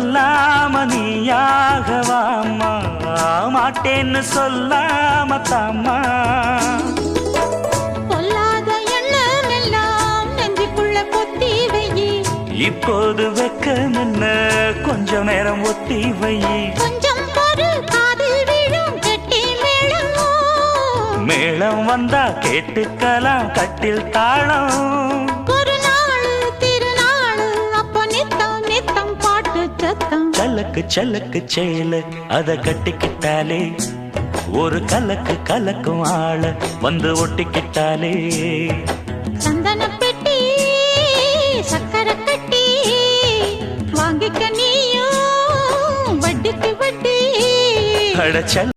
சொல்லாம நீயாகவாமா, மாட்டேன்னு சொல்லாம தாமா. பொல்லாத எண்ணம் எல்லாம் நெஞ்சுக்குள்ள பொத்தி வையி, இப்போது வெக்கம் என்ன கொஞ்ச நேரம் ஒத்தி வையி. கொஞ்சம் பொறு காதில் விழும் கெட்டி மேளம், மேளம் வந்தா கேட்டுக்கலாம் கட்டில் தாளம். ஒரு நாள் திருநாள் அப்ப நித்தம் நித்தம் பாட்டு சத்தம். சலக்கு சலக்கு சேல அத கட்டிக்கிட்டாலே, ஒரு கலக்கு கலக்கும் ஆள வந்து ஒட்டிக்கிட்டாலே. சந்தன பெட்டி சக்கரை கட்டி வாங்கிக்க நீயும் வட்டிக்கு வட்டி. அடச்சல்